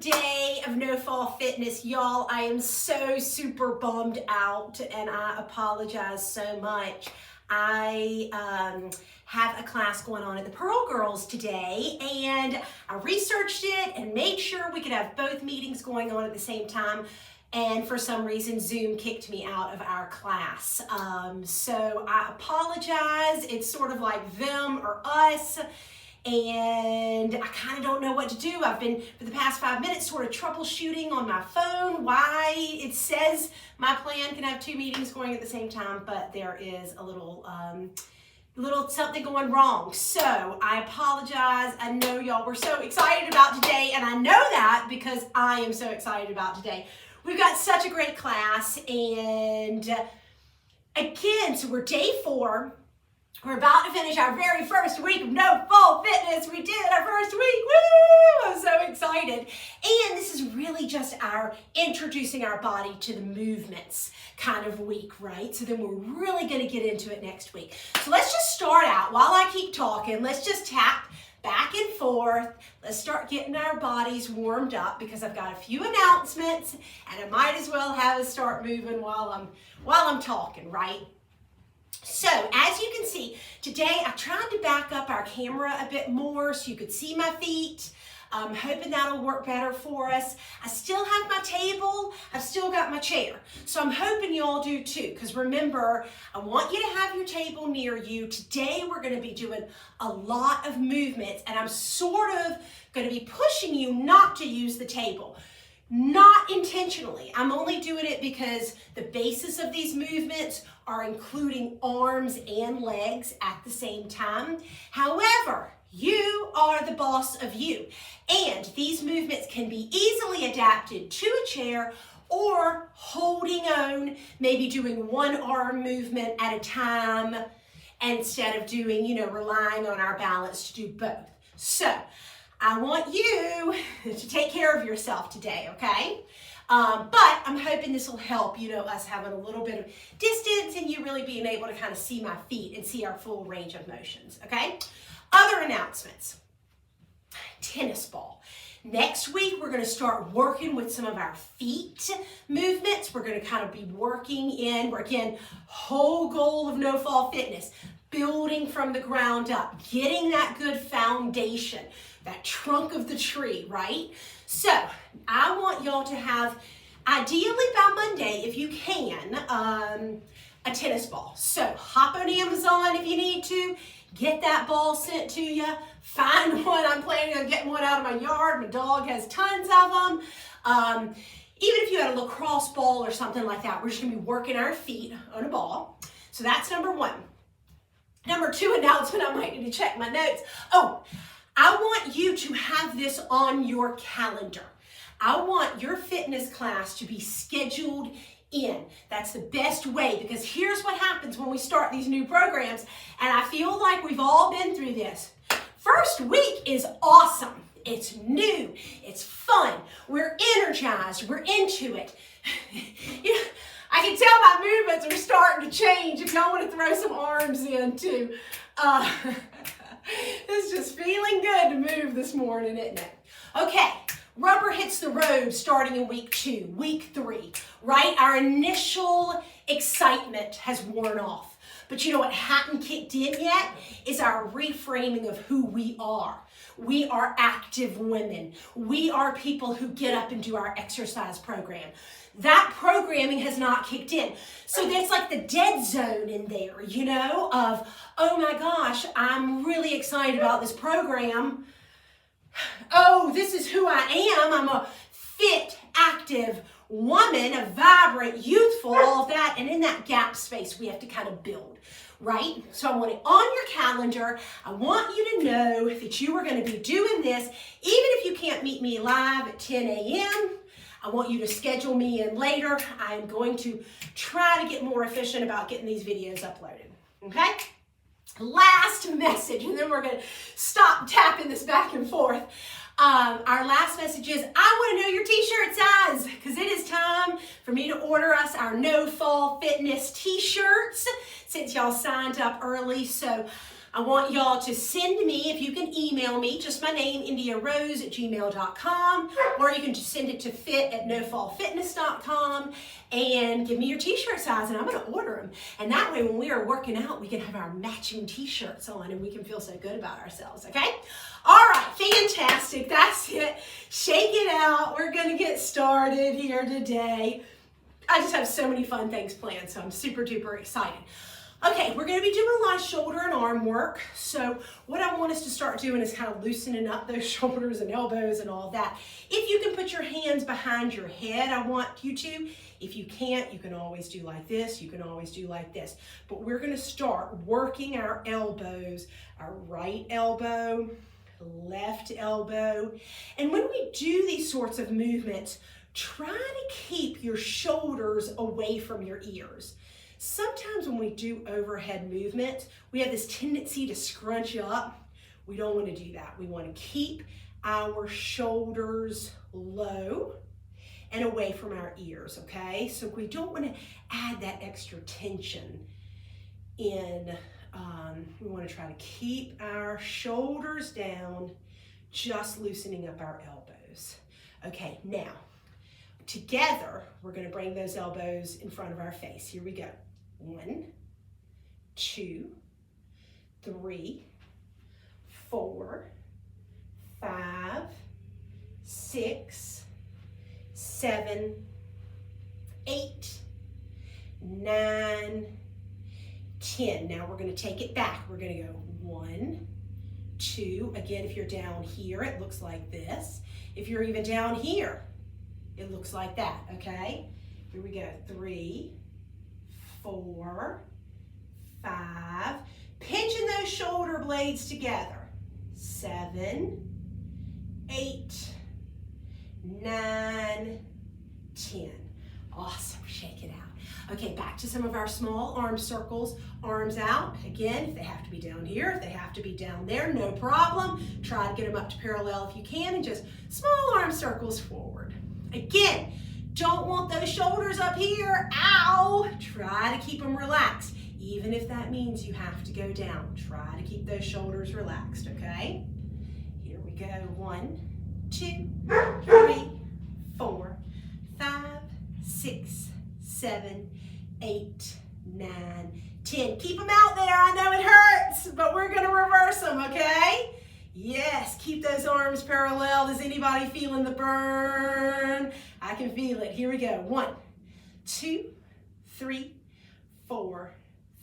day of No Fall Fitness. Y'all, I am so super bummed out and I apologize so much. I have a class going on at the Pearl Girls today, and I researched it and made sure we could have both meetings going on at the same time. And for some reason, Zoom kicked me out of our class. So I apologize. It's sort of like them or us. And I kind of don't know what to do. I've been, for the past 5 minutes, sort of troubleshooting on my phone why it says my plan can have 2 meetings going at the same time, but there is a little something going wrong. So I apologize. I know y'all were so excited about today, and I know that because I am so excited about today. We've got such a great class, and again, so we're day 4. We're about to finish our very first week of No Fall Fitness. We did our first week. Woo! I'm so excited. And this is really just our introducing our body to the movements kind of week, right? So then we're really going to get into it next week. So let's just start out. While I keep talking, let's just tap back and forth. Let's start getting our bodies warmed up because I've got a few announcements and I might as well have us start moving while I'm talking, right? So as you can see, today I tried to back up our camera a bit more so you could see my feet. I'm hoping that'll work better for us. I still have my table. I've still got my chair. So I'm hoping you all do too, because remember, I want you to have your table near you. Today we're going to be doing a lot of movements, and I'm sort of going to be pushing you not to use the table. Not intentionally. I'm only doing it because the basis of these movements are including arms and legs at the same time. However, you are the boss of you. And these movements can be easily adapted to a chair or holding on, maybe doing one arm movement at a time instead of doing, relying on our balance to do both. So I want you to take care of yourself today, okay? But I'm hoping this will help, us having a little bit of distance and you really being able to kind of see my feet and see our full range of motions, okay? Other announcements. Tennis ball. Next week, we're going to start working with some of our feet movements. We're going to kind of be working in, again, whole goal of No Fall Fitness, building from the ground up, getting that good foundation, that trunk of the tree, right? So I want y'all to have, ideally by Monday, if you can, a tennis ball. So hop on Amazon if you need to, get that ball sent to you, find one. I'm planning on getting one out of my yard. My dog has tons of them. Even if you had a lacrosse ball or something like that, we're just gonna be working our feet on a ball. So that's number 1. Number 2 announcement, I might need to check my notes. Oh, I want you to have this on your calendar. I want your fitness class to be scheduled in. That's the best way, because here's what happens when we start these new programs, and I feel like we've all been through this. First week is awesome. It's new. It's fun. We're energized. We're into it. I can tell my movements are starting to change if y'all want to throw some arms in too. It's just feeling good to move this morning, isn't it? Okay, rubber hits the road starting in week 2, week 3, right? Our initial excitement has worn off. But you know what hadn't kicked in yet is our reframing of who we are. We are active women. We are people who get up and do our exercise program. That programming has not kicked in. So there's like the dead zone in there, of, oh my gosh, I'm really excited about this program. Oh, this is who I am. I'm a fit, active woman, a vibrant, youthful, all of that. And in that gap space, we have to kind of build, right? So I want it on your calendar. I want you to know that you are going to be doing this, even if you can't meet me live at 10 a.m., I want you to schedule me in later. I am going to try to get more efficient about getting these videos uploaded, okay? Last message, and then we're going to stop tapping this back and forth. Our last message is, I want to know your t-shirt size, because it is time for me to order us our No Fall Fitness t-shirts since y'all signed up early. So I want y'all to send me, if you can email me, just my name, indiarose@gmail.com, or you can just send it to fit@nofallfitness.com and give me your t-shirt size and I'm gonna order them. And that way when we are working out, we can have our matching t-shirts on and we can feel so good about ourselves, okay? All right, fantastic, that's it. Shake it out, we're gonna get started here today. I just have so many fun things planned, so I'm super duper excited. Okay, we're gonna be doing a lot of shoulder and arm work. So what I want us to start doing is kind of loosening up those shoulders and elbows and all that. If you can put your hands behind your head, I want you to. If you can't, you can always do like this, you can always do like this. But we're gonna start working our elbows, our right elbow, left elbow. And when we do these sorts of movements, try to keep your shoulders away from your ears. Sometimes when we do overhead movement, we have this tendency to scrunch up. We don't want to do that. We want to keep our shoulders low and away from our ears, okay? So we don't want to add that extra tension in. We want to try to keep our shoulders down, just loosening up our elbows. Okay, now, together, we're going to bring those elbows in front of our face. Here we go. 1, 2, 3, 4, 5, 6, 7, 8, 9, 10. Now we're going to take it back. We're going to go 1, 2. Again, if you're down here, it looks like this. If you're even down here, it looks like that, okay? Here we go. 3, 4, 5. Pinching those shoulder blades together. 7, 8, 9, 10. Awesome. Shake it out. Okay, back to some of our small arm circles. Arms out. Again, if they have to be down here, if they have to be down there, no problem. Try to get them up to parallel if you can, and just small arm circles forward. Again, don't want those shoulders up here. Ow! Try to keep them relaxed. Even if that means you have to go down, try to keep those shoulders relaxed, okay? Here we go. 1, 2, 3, 4, 5, 6, 7, 8, 9, 10. Keep them out there. I know it hurts, but we're going to reverse them, okay? Yes, keep those arms parallel. Is anybody feeling the burn? I can feel it. Here we go. 1, 2, 3, 4,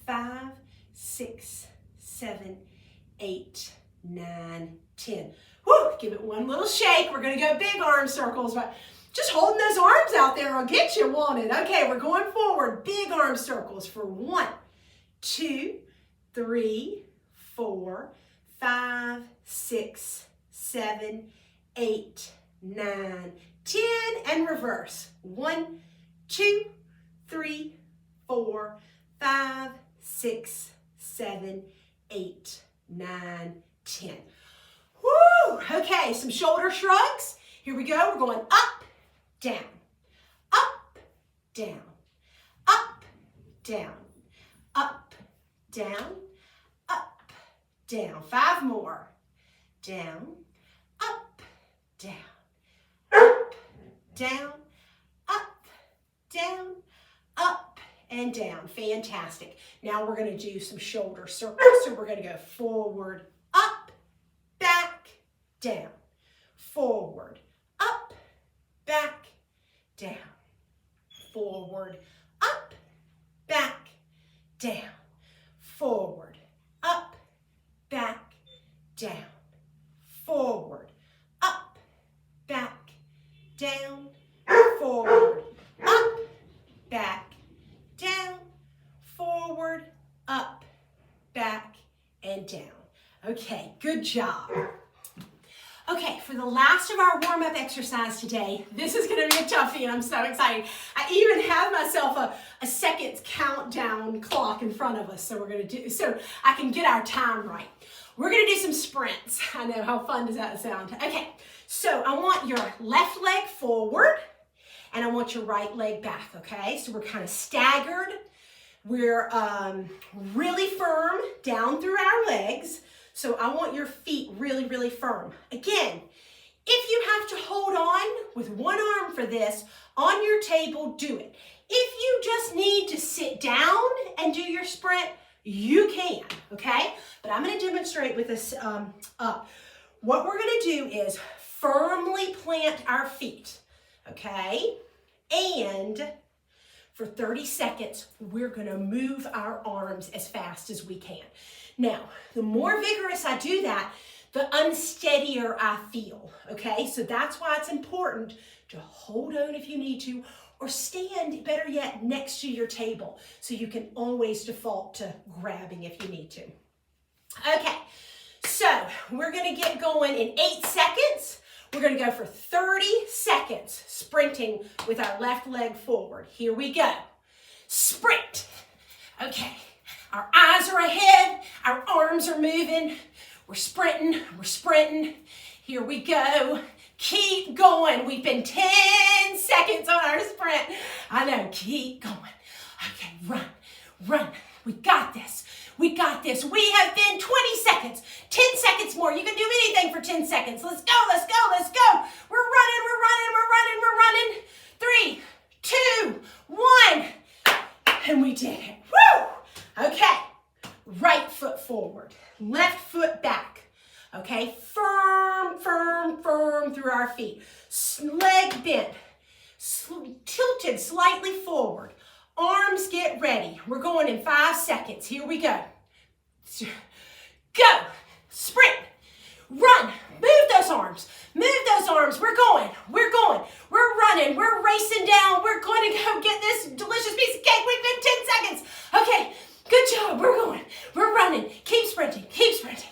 5, 6, 7, 8, 9, 10. Woo! Give it one little shake. We're going to go big arm circles, but just holding those arms out there will get you, won't it? Okay, we're going forward. Big arm circles for 1, 2, 3, 4, 5, 6, 7, 8, 9, 10, and reverse. 1, 2, 3, 4, 5, 6, 7, 8, 9, 10. Woo! Okay, some shoulder shrugs. Here we go. We're going up, down, up, down, up, down, up, down, up, down. 5 more. Down, up, down, up, down, up, down, up, and down. Fantastic. Now we're going to do some shoulder circles. So we're going to go forward, up, back, down, forward, up, back, down, forward, up, back, down, forward, up, back, down, forward, up, back, down, forward, up, back, down, forward, up, back, and down. Okay, good job. Okay, for the last of our warm-up exercise today, this is going to be a toughie, and I'm so excited. I even have myself a second countdown clock in front of us, so we're going to do so I can get our time right. We're going to do some sprints. I know, how fun does that sound? Okay, so I want your left leg forward, and I want your right leg back, okay? So we're kind of staggered, We're really firm down through our legs. So I want your feet really, really firm. Again, if you have to hold on with one arm for this on your table, do it. If you just need to sit down and do your sprint, you can, okay? But I'm going to demonstrate with this up. What we're going to do is firmly plant our feet, okay? And for 30 seconds, we're going to move our arms as fast as we can. Now, the more vigorous I do that, the unsteadier I feel, okay? So that's why it's important to hold on if you need to, or stand, better yet, next to your table, so you can always default to grabbing if you need to. Okay, so we're gonna get going in 8 seconds. We're gonna go for 30 seconds, sprinting with our left leg forward. Here we go. Sprint. Okay, our eyes are ahead, our arms are moving. We're sprinting, we're sprinting. Here we go. Keep going. We've been 10 seconds on our sprint. I know, keep going. Okay, run, run. We got this. We got this. We have been 20 seconds. 10 seconds more. You can do anything for 10 seconds. Let's go, let's go, let's go. We're running, we're running, we're running, we're running. 3, 2, 1. And we did it. Woo! Okay. Right foot forward. Left foot back. Okay, firm, firm, firm through our feet. Leg bent, tilted slightly forward. Arms get ready. We're going in 5 seconds. Here we go. Go, sprint, run, move those arms. Move those arms. We're going, we're going. We're running, we're racing down. We're going to go get this delicious piece of cake. We've been 10 seconds. Okay, good job. We're going, we're running. Keep sprinting, keep sprinting.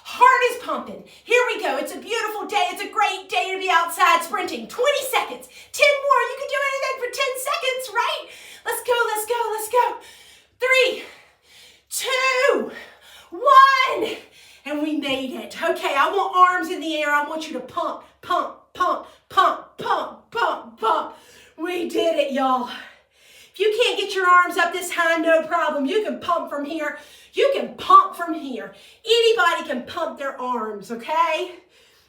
Heart is pumping. Here we go. It's a beautiful day. It's a great day to be outside sprinting. 20 seconds. 10 more. You can do anything for 10 seconds, right? Let's go, let's go, let's go. 3, 2, 1. And we made it. Okay, I want arms in the air. I want you to pump, pump, pump, pump, pump, pump, pump. We did it, y'all. If you can't get your arms up this high, no problem. You can pump from here. You can pump from here. Anybody can pump their arms, okay?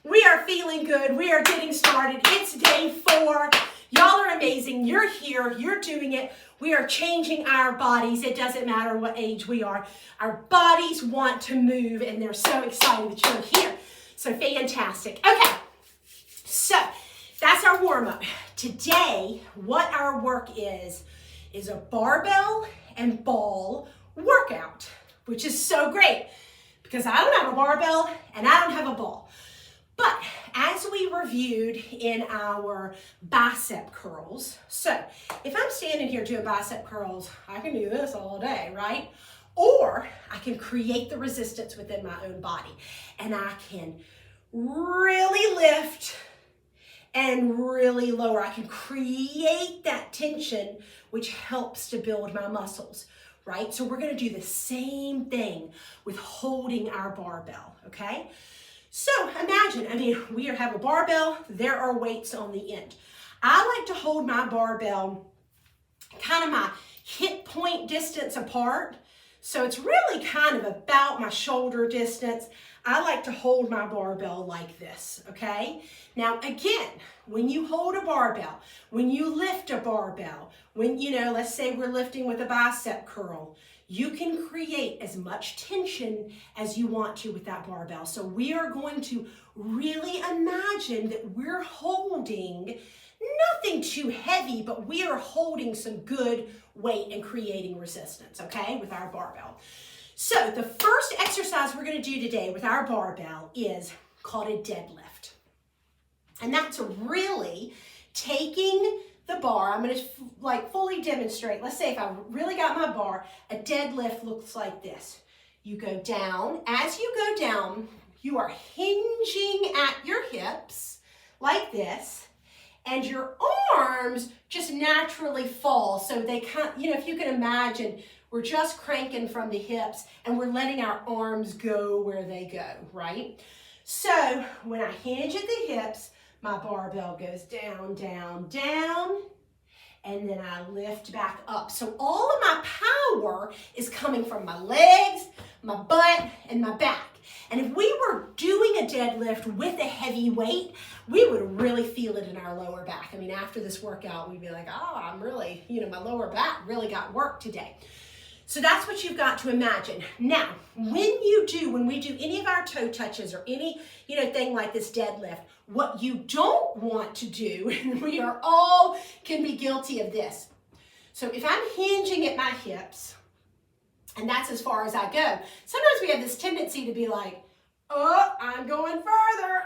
We are feeling good. We are getting started. It's day 4. Y'all are amazing. You're here. You're doing it. We are changing our bodies. It doesn't matter what age we are. Our bodies want to move, and they're so excited that you're here. So fantastic. Okay, so that's our warm-up. Today, what our work is a barbell and ball workout, which is so great because I don't have a barbell and I don't have a ball. But as we reviewed in our bicep curls, so if I'm standing here doing bicep curls, I can do this all day, right? Or I can create the resistance within my own body, and I can really lift and really lower. I can create that tension, which helps to build my muscles, right? So we're gonna do the same thing with holding our barbell, okay? So imagine, we have a barbell, there are weights on the end. I like to hold my barbell kind of my hip point distance apart. So it's really kind of about my shoulder distance. I like to hold my barbell like this, okay? Now again, when you hold a barbell, when you lift a barbell, when, let's say we're lifting with a bicep curl, you can create as much tension as you want to with that barbell. So we are going to really imagine that we're holding nothing too heavy, but we are holding some good weight and creating resistance, okay, with our barbell. So the first exercise we're going to do today with our barbell is called a deadlift. And that's really taking the bar. I'm going to fully demonstrate. Let's say if I really got my bar, a deadlift looks like this. You go down. As you go down, you are hinging at your hips like this, and your arms just naturally fall. So they if you can imagine, we're just cranking from the hips and we're letting our arms go where they go, right? So when I hinge at the hips, my barbell goes down, down, down, and then I lift back up. So all of my power is coming from my legs, my butt, and my back. And if we were doing a deadlift with a heavy weight, we would really feel it in our lower back. I mean, after this workout, we'd be like, oh, I'm really, my lower back really got work today. So that's what you've got to imagine. Now, when we do any of our toe touches or any, thing like this deadlift, what you don't want to do, and we are all can be guilty of this. So if I'm hinging at my hips, and that's as far as I go, sometimes we have this tendency to be like, oh, I'm going further.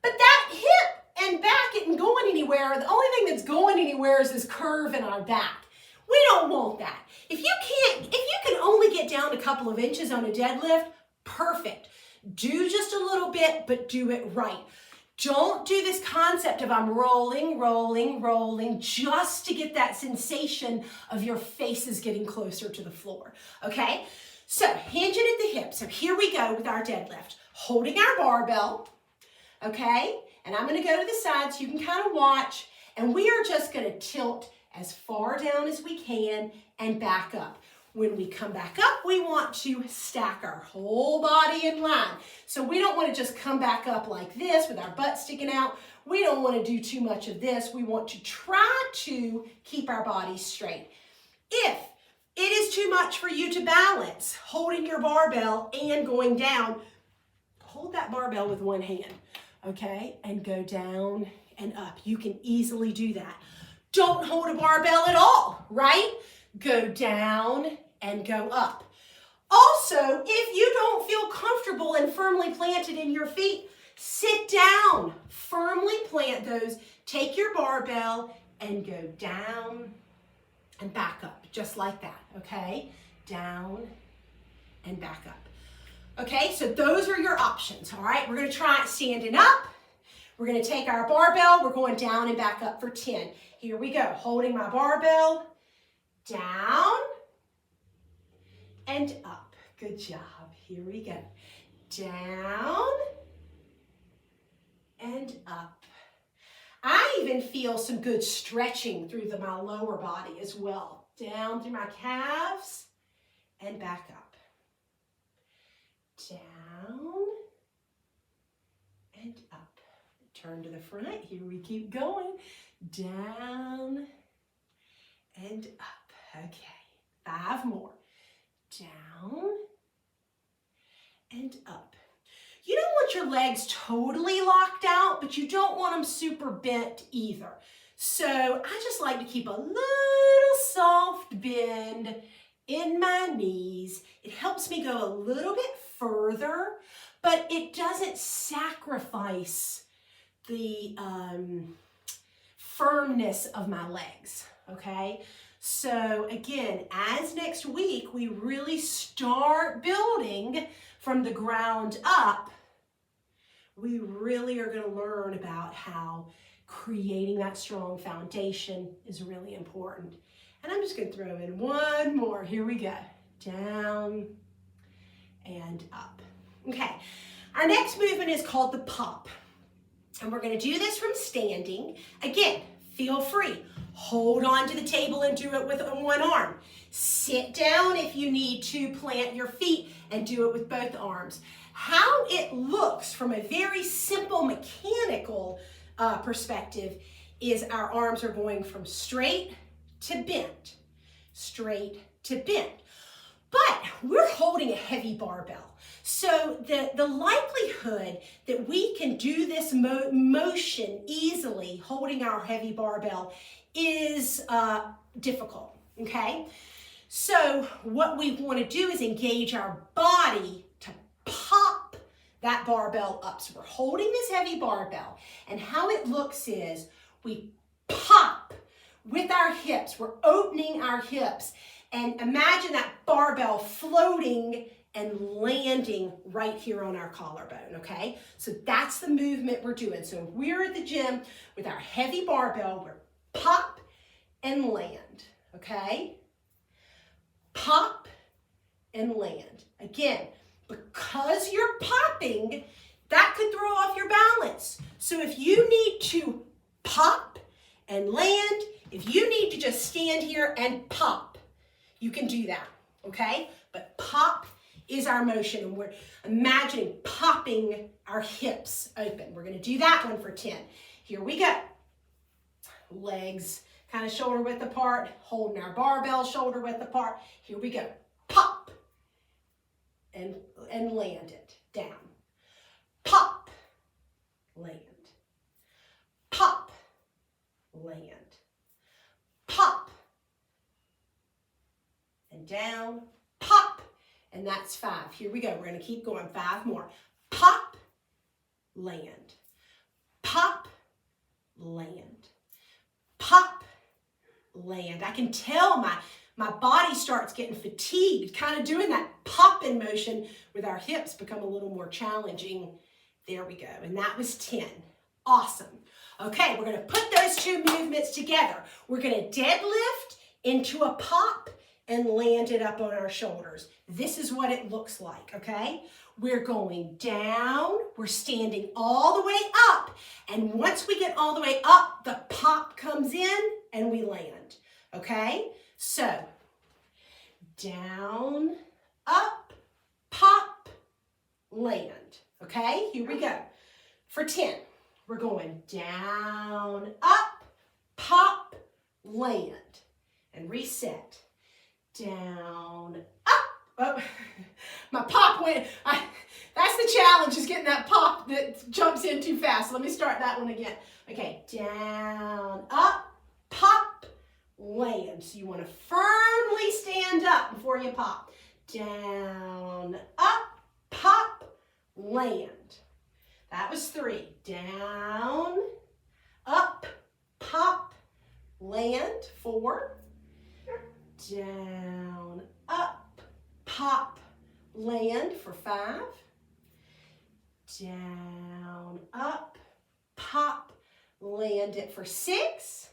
But that hip and back isn't going anywhere. The only thing that's going anywhere is this curve in our back. We don't want that. If you can only get down a couple of inches on a deadlift, perfect. Do just a little bit, but do it right. Don't do this concept of I'm rolling just to get that sensation of your face is getting closer to the floor, okay? So hinging at the hip. So here we go with our deadlift. Holding our barbell, okay? And I'm gonna go to the side so you can kind of watch, and we are just gonna tilt as far down as we can and back up. When we come back up, we want to stack our whole body in line. So we don't want to just come back up like this with our butt sticking out. We don't want to do too much of this. We want to try to keep our body straight. If it is too much for you to balance, holding your barbell and going down, hold that barbell with one hand, okay? And go down and up. You can easily do that. Don't hold a barbell at all, right? Go down and go up. Also, if you don't feel comfortable and firmly planted in your feet, sit down. Firmly plant those. Take your barbell and go down and back up, just like that, okay? Down and back up. Okay, so those are your options, all right? We're gonna try it standing up. We're gonna take our barbell, we're going down and back up for 10. Here we go, holding my barbell, down and up. Good job. Here we go. Down and up. I even feel some good stretching through my lower body as well. Down through my calves and back up. Down and up. Turn to the front. Here we keep going. Down and up. Okay, 5 more. Down and up. You don't want your legs totally locked out, but you don't want them super bent either. So I just like to keep a little soft bend in my knees. It helps me go a little bit further, but it doesn't sacrifice the firmness of my legs, okay? So again, as next week we really start building from the ground up, we really are going to learn about how creating that strong foundation is really important. And I'm just going to throw in one more. Here we go. Down and up. Okay, our next movement is called the pop. And we're going to do this from standing. Again, feel free. Hold on to the table and do it with one arm. Sit down if you need to, plant your feet and do it with both arms. How it looks from a very simple mechanical perspective is our arms are going from straight to bent, straight to bent. But we're holding a heavy barbell. So the likelihood that we can do this motion easily holding our heavy barbell is difficult, okay? So what we want to do is engage our body to pop that barbell up. So we're holding this heavy barbell, and how it looks is we pop with our hips. We're opening our hips, and imagine that barbell floating and landing right here on our collarbone, okay? So that's the movement we're doing. So if we're at the gym with our heavy barbell, we're pop and land, okay? Pop and land. Again, because you're popping, that could throw off your balance. So if you need to pop and land. If you need to just stand here and pop, you can do that, okay? But pop is our motion, and we're imagining popping our hips open. We're gonna do that one for 10. Here we go. Legs kind of shoulder width apart, holding our barbell shoulder width apart. Here we go. Pop, and land it down. Pop, land. Pop, land. Pop, and down, pop, and that's 5. Here we go. We're going to keep going. 5 more. Pop, land. Pop, land. Pop, land. I can tell my body starts getting fatigued, kind of doing that popping motion with our hips become a little more challenging. There we go. And that was 10. Awesome. Okay, we're going to put those two movements together. We're going to deadlift into a pop and land it up on our shoulders. This is what it looks like, okay? We're going down, we're standing all the way up, and once we get all the way up, the pop comes in and we land, okay? So, down, up, pop, land, okay? Here we go. For 10, we're going down, up, pop, land, and reset. Down, up. Oh, my pop went, that's the challenge, is getting that pop that jumps in too fast. Let me start that one again. Okay, down, up, pop, land. So you want to firmly stand up before you pop. Down, up, pop, land. That was 3. Down, up, pop, land. 4. Down, up, pop, land for 5. Down, up, pop, land it for 6.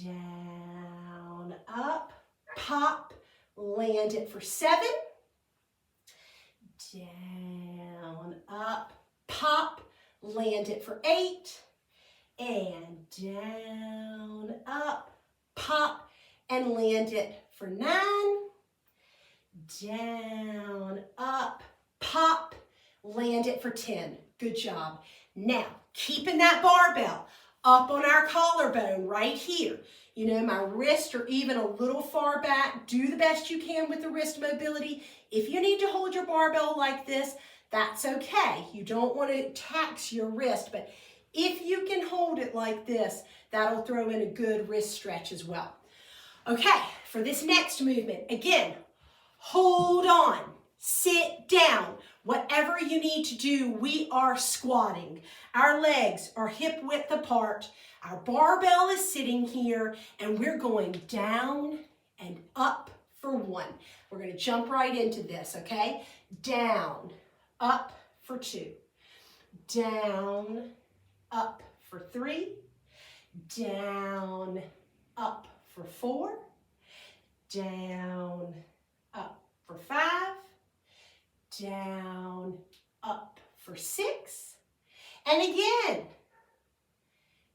Down, up, pop, land it for 7. Down, up, pop, land it for 8. And down, up, pop, and land it for 9. Down, up, pop, land it for 10. Good job. Now, keeping that barbell up on our collarbone right here. You know, my wrists are even a little far back. Do the best you can with the wrist mobility. If you need to hold your barbell like this, that's okay. You don't want to tax your wrist, but if you can hold it like this, that'll throw in a good wrist stretch as well. Okay, for this next movement, again, hold on, sit down. Whatever you need to do, we are squatting. Our legs are hip width apart. Our barbell is sitting here, and we're going down and up for 1. We're going to jump right into this, okay? Down, up for 2. Down, up for 3. Down, up for 4, down, up for 5, down, up for 6, and again,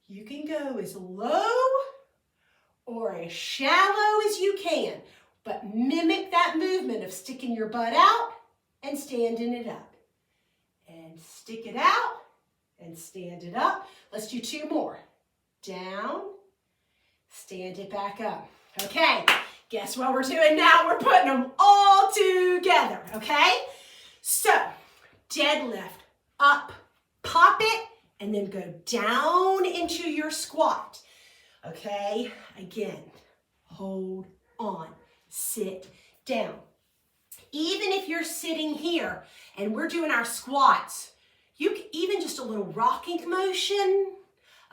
you can go as low or as shallow as you can, but mimic that movement of sticking your butt out and standing it up, and stick it out and stand it up. Let's do 2 more. Down, stand it back up. Okay, guess what we're doing now? We're putting them all together, okay? So, deadlift, up, pop it, and then go down into your squat. Okay, again, hold on, sit down. Even if you're sitting here and we're doing our squats, you can even just a little rocking motion,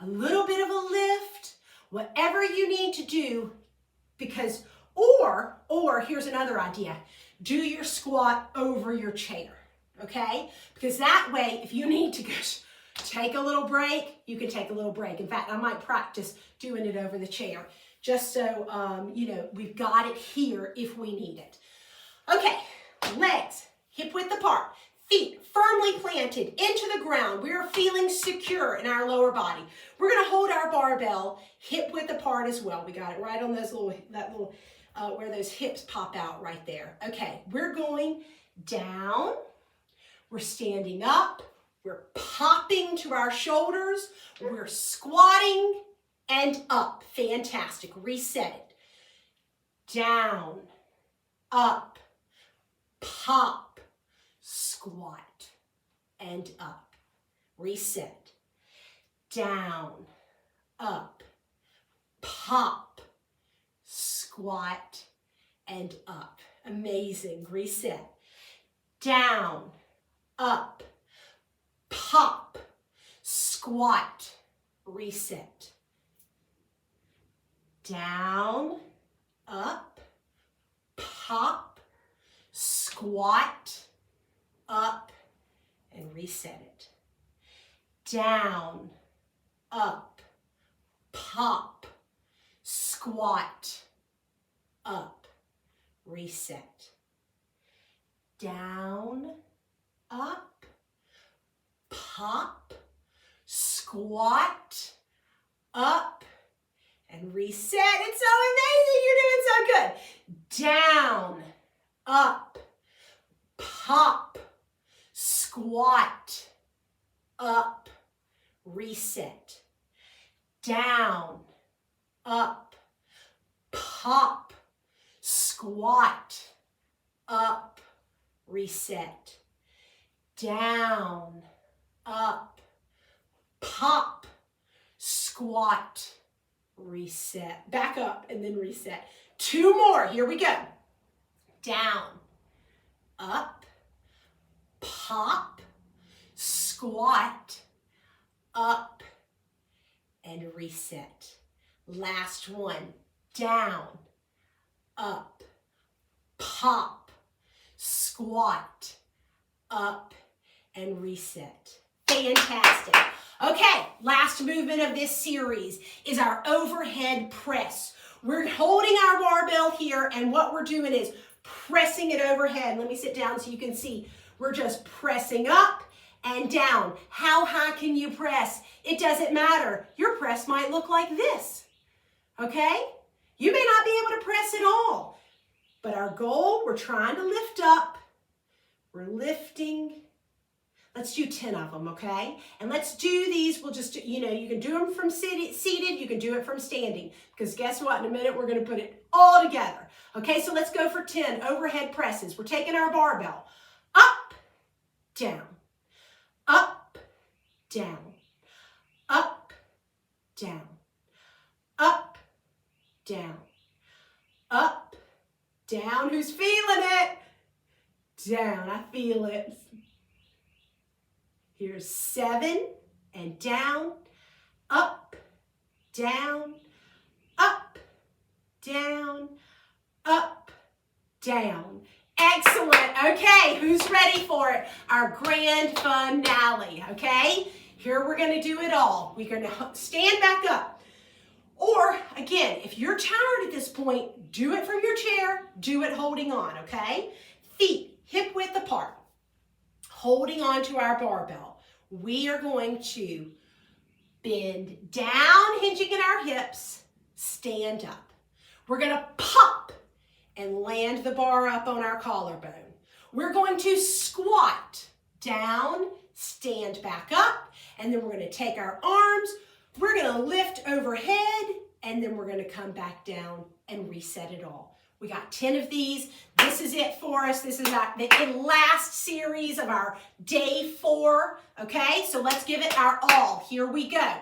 a little bit of a lift, whatever you need to do, because, or here's another idea, do your squat over your chair, okay? Because that way, if you need to go take a little break, you can take a little break. In fact, I might practice doing it over the chair, just so, you know, we've got it here if we need it. Okay, legs hip width apart. Feet firmly planted into the ground. We are feeling secure in our lower body. We're going to hold our barbell hip width apart as well. We got it right on those where those hips pop out right there. Okay, we're going down. We're standing up. We're popping to our shoulders. We're squatting and up. Fantastic. Reset it. Down, up, pop, squat, and up. Reset. Down, up, pop, squat, and up. Amazing. Reset. Down, up, pop, squat, reset. Down, up, pop, squat, up, and reset it. Down, up, pop, squat, up, reset. Down, up, pop, squat, up, and reset. It's so amazing. You're doing so good. Down, up, pop, squat, up, reset. Down, up, pop, squat, up, reset. Down, up, pop, squat, reset. Back up and then reset. 2 more. Here we go. Down, up, pop, squat, up, and reset. Last one. Down, up, pop, squat, up, and reset. Fantastic. Okay, last movement of this series is our overhead press. We're holding our barbell here, and what we're doing is pressing it overhead. Let me sit down so you can see. We're just pressing up and down. How high can you press? It doesn't matter. Your press might look like this, okay? You may not be able to press at all, but our goal, we're trying to lift up. We're lifting. Let's do 10 of them, okay? And let's do these. We'll just, you can do them from seated. You can do it from standing. Because guess what? In a minute, we're going to put it all together. Okay, so let's go for 10 overhead presses. We're taking our barbell. Up, down, up, down, up, down, up, down, up, down. Who's feeling it? Down. I feel it. Here's 7 and down, up, down, up, down, up, down. Excellent. Okay, who's ready for it? Our grand finale, okay? Here we're going to do it all. We're going to stand back up. Or, again, if you're tired at this point, do it from your chair. Do it holding on, okay? Feet hip width apart. Holding on to our barbell. We are going to bend down, hinging in our hips, stand up. We're going to pop and land the bar up on our collarbone. We're going to squat down, stand back up, and then we're going to take our arms, we're going to lift overhead, and then we're going to come back down and reset it all. We got 10 of these. This is it for us. This is the last series of our day 4. Okay, so let's give it our all. Here we go.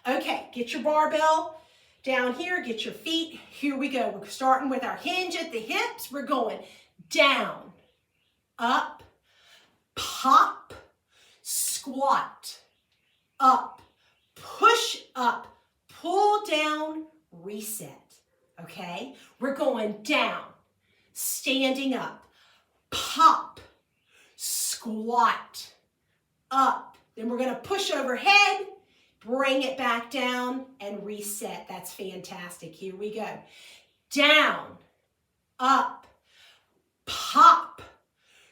Okay, get your barbell down here. Get your feet. Here we go. We're starting with our hinge at the hips. We're going down, up, pop, squat, up, push up, pull down, reset. Okay, we're going down, standing up, pop, squat, up. Then we're going to push overhead, bring it back down, and reset. That's fantastic. Here we go. Down, up, pop,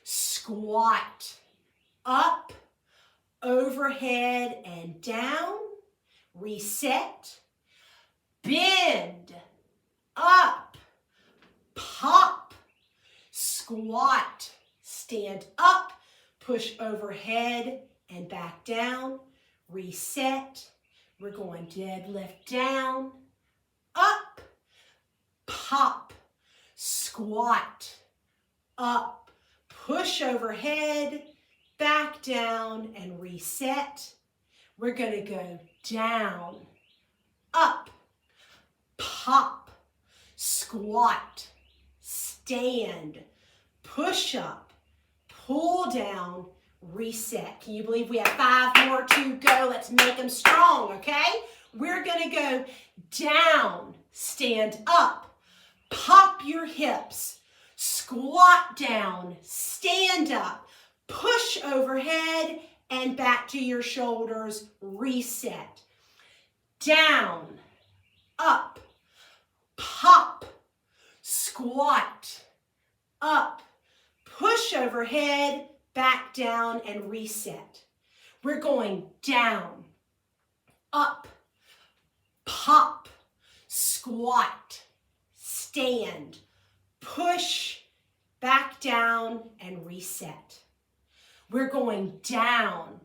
squat, up, overhead and down, reset, bend, up, pop, squat, stand up, push overhead and back down, reset. We're going deadlift down, up, pop, squat, up, push overhead, back down and reset. We're going to go down, up, pop, squat, stand, push up, pull down, reset. Can you believe we have 5 more to go? Let's make them strong, okay? We're going to go down, stand up, pop your hips, squat down, stand up, push overhead and back to your shoulders, reset. Down, up, pop, squat, up, push overhead, back down and reset. We're going down, up, pop, squat, stand, push, back down and reset. We're going down,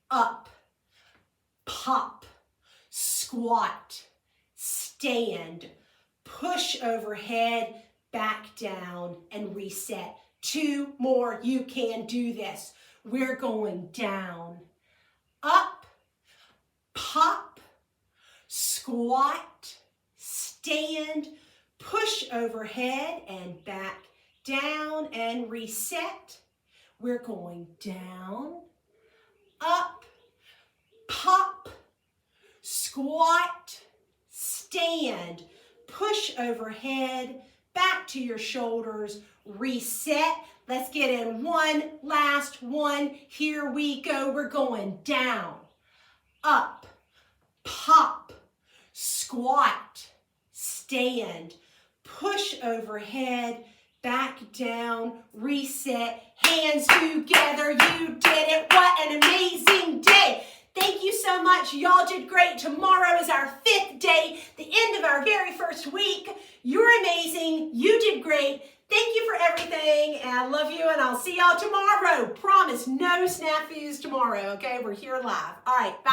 up, pop, squat, stand, push overhead, back down and reset. 2 more, you can do this. We're going down, up, pop, squat, stand, push overhead and back down and reset. We're going down, up, pop, squat, stand, push overhead, back to your shoulders, reset. Let's get in one last one. Here we go. We're going down, up, pop, squat, stand, push overhead, back down, reset, hands together. You did it. What an amazing day. Thank you so much. Y'all did great. Tomorrow is our 5th day, the end of our very first week. You're amazing. You did great. Thank you for everything, and I love you, and I'll see y'all tomorrow. Promise, no snafus tomorrow, okay? We're here live. All right, bye.